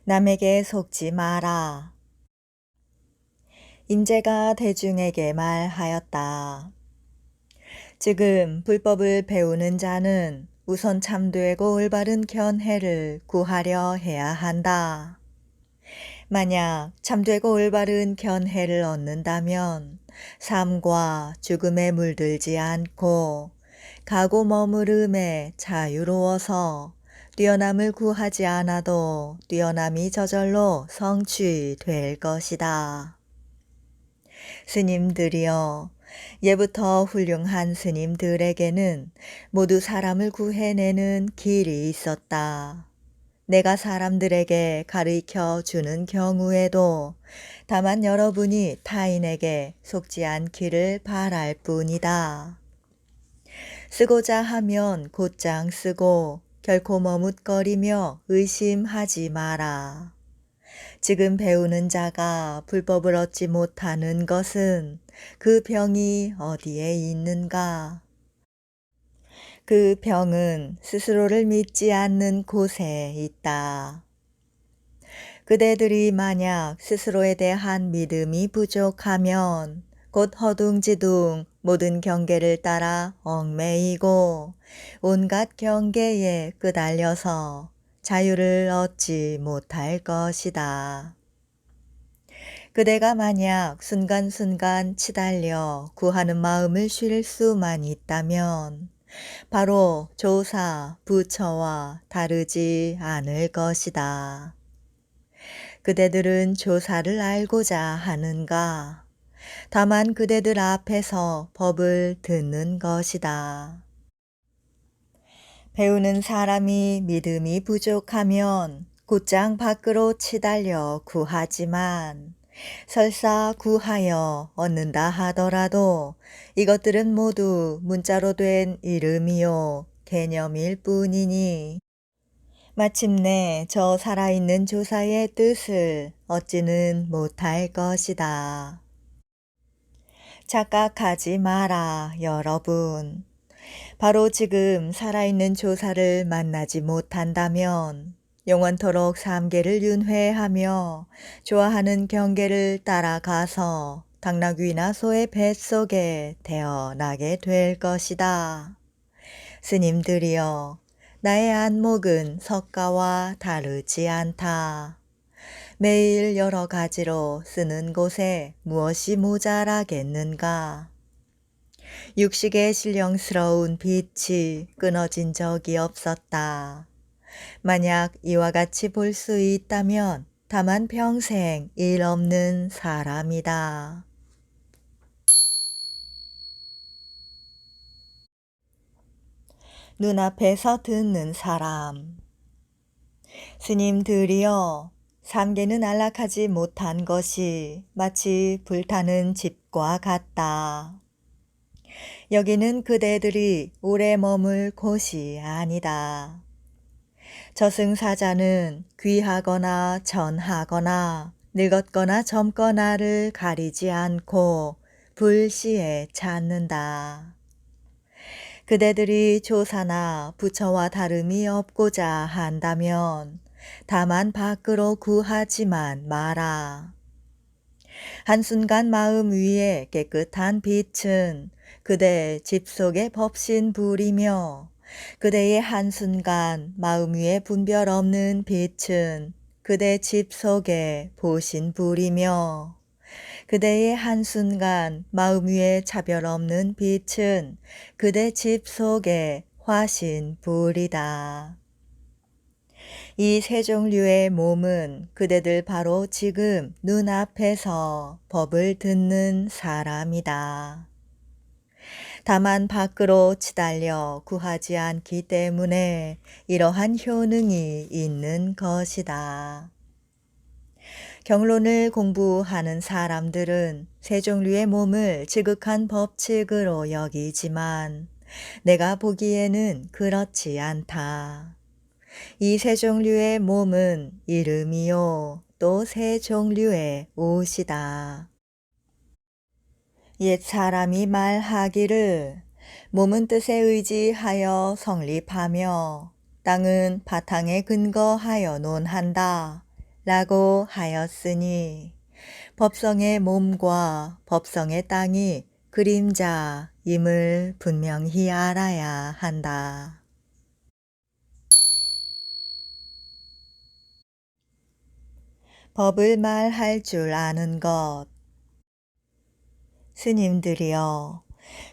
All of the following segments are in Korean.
남에게 속지 마라. 임재가 대중에게 말하였다. 지금 불법을 배우는 자는 우선 참되고 올바른 견해를 구하려 해야 한다. 만약 참되고 올바른 견해를 얻는다면 삶과 죽음에 물들지 않고 가고 머무름에 자유로워서 뛰어남을 구하지 않아도 뛰어남이 저절로 성취될 것이다. 스님들이여, 예부터 훌륭한 스님들에게는 모두 사람을 구해내는 길이 있었다. 내가 사람들에게 가르쳐 주는 경우에도 다만 여러분이 타인에게 속지 않기를 바랄 뿐이다. 쓰고자 하면 곧장 쓰고 결코 머뭇거리며 의심하지 마라. 지금 배우는 자가 불법을 얻지 못하는 것은 그 병이 어디에 있는가? 그 병은 스스로를 믿지 않는 곳에 있다. 그대들이 만약 스스로에 대한 믿음이 부족하면 곧 허둥지둥 모든 경계를 따라 얽매이고 온갖 경계에 끄달려서 자유를 얻지 못할 것이다. 그대가 만약 순간순간 치달려 구하는 마음을 쉴 수만 있다면 바로 조사, 부처와 다르지 않을 것이다. 그대들은 조사를 알고자 하는가? 다만 그대들 앞에서 법을 듣는 것이다. 배우는 사람이 믿음이 부족하면 곧장 밖으로 치달려 구하지만 설사 구하여 얻는다 하더라도 이것들은 모두 문자로 된 이름이요 개념일 뿐이니 마침내 저 살아있는 조사의 뜻을 얻지는 못할 것이다. 착각하지 마라, 여러분. 바로 지금 살아있는 조사를 만나지 못한다면 영원토록 삼계를 윤회하며 좋아하는 경계를 따라가서 당나귀나 소의 뱃속에 태어나게 될 것이다. 스님들이여, 나의 안목은 석가와 다르지 않다. 매일 여러 가지로 쓰는 곳에 무엇이 모자라겠는가? 육식의 신령스러운 빛이 끊어진 적이 없었다. 만약 이와 같이 볼 수 있다면 다만 평생 일 없는 사람이다. 눈앞에서 듣는 사람. 스님들이여, 삼계는 안락하지 못한 것이 마치 불타는 집과 같다. 여기는 그대들이 오래 머물 곳이 아니다. 저승사자는 귀하거나 전하거나 늙었거나 젊거나를 가리지 않고 불시에 찾는다. 그대들이 조사나 부처와 다름이 없고자 한다면 다만 밖으로 구하지만 마라. 한순간 마음 위에 깨끗한 빛은 그대 집 속의 법신불이며 그대의 한순간 마음 위에 분별 없는 빛은 그대 집 속의 보신불이며 그대의 한순간 마음 위에 차별 없는 빛은 그대 집 속의 화신불이다. 이 세 종류의 몸은 그대들 바로 지금 눈앞에서 법을 듣는 사람이다. 다만 밖으로 치달려 구하지 않기 때문에 이러한 효능이 있는 것이다. 경론을 공부하는 사람들은 세 종류의 몸을 지극한 법칙으로 여기지만 내가 보기에는 그렇지 않다. 이 세 종류의 몸은 이름이요 또 세 종류의 옷이다. 옛 사람이 말하기를 몸은 뜻에 의지하여 성립하며 땅은 바탕에 근거하여 논한다 라고 하였으니 법성의 몸과 법성의 땅이 그림자임을 분명히 알아야 한다. 법을 말할 줄 아는 것. 스님들이여,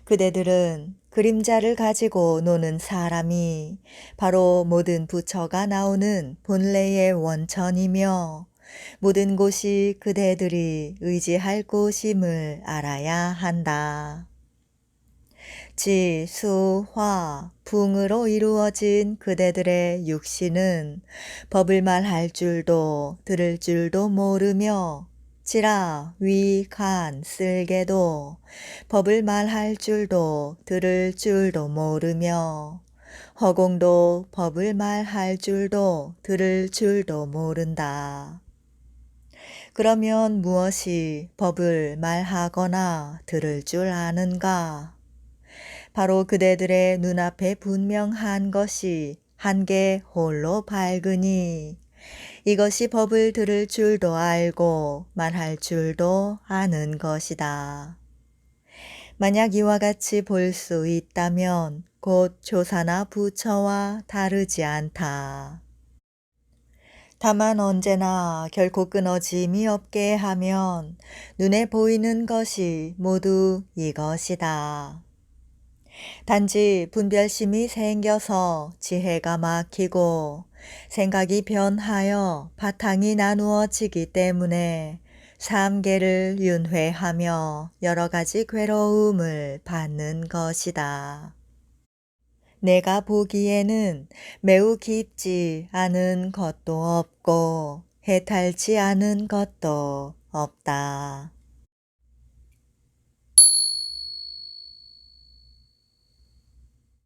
그대들은 그림자를 가지고 노는 사람이 바로 모든 부처가 나오는 본래의 원천이며 모든 곳이 그대들이 의지할 곳임을 알아야 한다. 지, 수, 화, 붕으로 이루어진 그대들의 육신은 법을 말할 줄도 들을 줄도 모르며 지라, 위, 간, 쓸개도 법을 말할 줄도 들을 줄도 모르며 허공도 법을 말할 줄도 들을 줄도 모른다. 그러면 무엇이 법을 말하거나 들을 줄 아는가? 바로 그대들의 눈앞에 분명한 것이 한 개 홀로 밝으니 이것이 법을 들을 줄도 알고 말할 줄도 아는 것이다. 만약 이와 같이 볼 수 있다면 곧 조사나 부처와 다르지 않다. 다만 언제나 결코 끊어짐이 없게 하면 눈에 보이는 것이 모두 이것이다. 단지 분별심이 생겨서 지혜가 막히고 생각이 변하여 바탕이 나누어지기 때문에 삼계를 윤회하며 여러 가지 괴로움을 받는 것이다. 내가 보기에는 매우 깊지 않은 것도 없고 해탈지 않은 것도 없다.